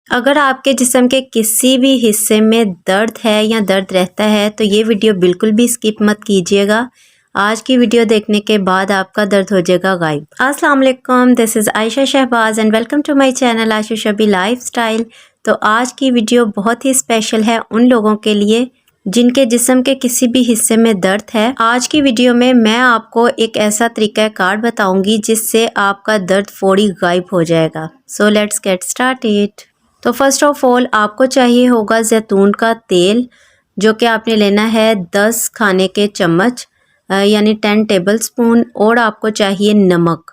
अगर आपके जिस्म के किसी भी हिस्से में दर्द है या दर्द रहता है तो ये वीडियो बिल्कुल भी स्किप मत कीजिएगा। आज की वीडियो देखने के बाद आपका दर्द हो जाएगा गायब। अस्सलाम वालेकुम, this is Ayesha Shahbaz and welcome to my channel Ayesha Shabi lifestyle. तो आज की वीडियो बहुत ही स्पेशल है उन लोगों के लिए जिनके जिस्म के किसी भी हिस्से में दर्द है। आज की वीडियो में मैं आपको एक ऐसा तरीक़ाकार बताऊंगी जिससे आपका दर्द फौरी गायब हो जाएगा। So let's get started. तो फर्स्ट ऑफ ऑल आपको चाहिए होगा जैतून का तेल, जो कि आपने लेना है 10 खाने के चम्मच यानी 10 टेबलस्पून। और आपको चाहिए नमक।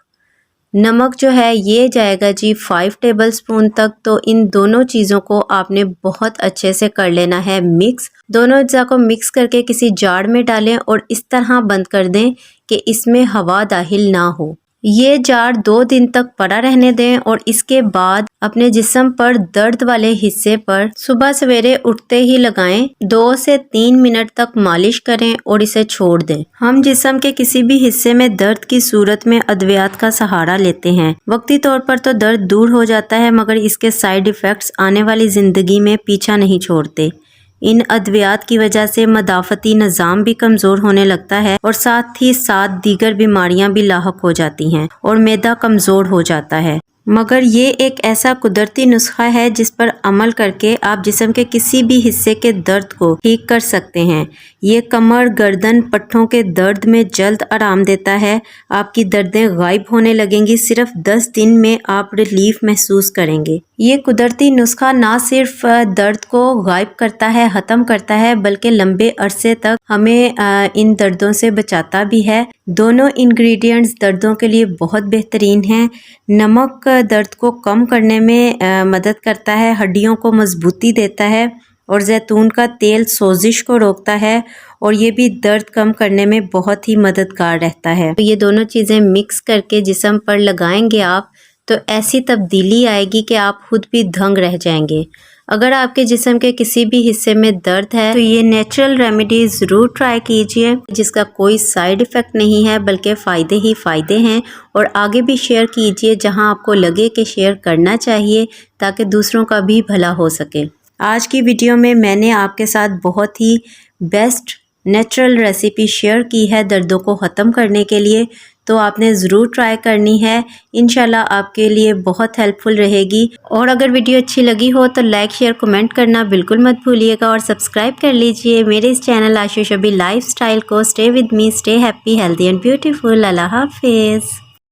नमक जो है ये जाएगा जी 5 टेबलस्पून तक। तो इन दोनों चीज़ों को आपने बहुत अच्छे से कर लेना है मिक्स। दोनों अज्जा को मिक्स करके किसी जार में डालें और इस तरह बंद कर दें कि इसमें हवा दाखिल ना हो। ये जार 2 दिन तक पड़ा रहने दें और इसके बाद अपने जिस्म पर दर्द वाले हिस्से पर सुबह सवेरे उठते ही लगाएं। 2 से 3 मिनट तक मालिश करें और इसे छोड़ दें। हम जिस्म के किसी भी हिस्से में दर्द की सूरत में अद्वियात का सहारा लेते हैं। वक्ती तौर पर तो दर्द दूर हो जाता है, मगर इसके साइड इफ़ेक्ट्स आने वाली ज़िंदगी में पीछा नहीं छोड़ते। इन अद्वियात की वजह से मदाफ़ती निज़ाम भी कमज़ोर होने लगता है और साथ ही साथ दीगर बीमारियां भी लाहक हो जाती हैं और मैदा कमज़ोर हो जाता है। मगर ये एक ऐसा कुदरती नुस्खा है जिस पर अमल करके आप जिस्म के किसी भी हिस्से के दर्द को ठीक कर सकते हैं। ये कमर, गर्दन, पट्ठों के दर्द में जल्द आराम देता है। आपकी दर्दें गायब होने लगेंगी। सिर्फ 10 दिन में आप रिलीफ महसूस करेंगे। ये कुदरती नुस्खा ना सिर्फ दर्द को गायब करता है, ख़त्म करता है, बल्कि लंबे अरसे तक हमें इन दर्दों से बचाता भी है। दोनों इंग्रेडिएंट्स दर्दों के लिए बहुत बेहतरीन हैं। नमक दर्द को कम करने में मदद करता है, हड्डियों को मजबूती देता है, और जैतून का तेल सोजिश को रोकता है और ये भी दर्द कम करने में बहुत ही मददगार रहता है। तो ये दोनों चीज़ें मिक्स करके जिस्म पर लगाएंगे आप, तो ऐसी तब्दीली आएगी कि आप खुद भी दंग रह जाएंगे। अगर आपके जिस्म के किसी भी हिस्से में दर्द है तो ये नेचुरल रेमेडी ज़रूर ट्राई कीजिए, जिसका कोई साइड इफ़ेक्ट नहीं है बल्कि फ़ायदे ही फ़ायदे हैं। और आगे भी शेयर कीजिए जहां आपको लगे कि शेयर करना चाहिए, ताकि दूसरों का भी भला हो सके। आज की वीडियो में मैंने आपके साथ बहुत ही बेस्ट नेचुरल रेसिपी शेयर की है दर्दों को ख़त्म करने के लिए, तो आपने ज़रूर ट्राई करनी है। इंशाल्लाह आपके लिए बहुत हेल्पफुल रहेगी। और अगर वीडियो अच्छी लगी हो तो लाइक, शेयर, कमेंट करना बिल्कुल मत भूलिएगा और सब्सक्राइब कर लीजिए मेरे इस चैनल आयशा शबी लाइफस्टाइल को। Stay with me, stay happy, healthy and beautiful. Allah हाफिज़।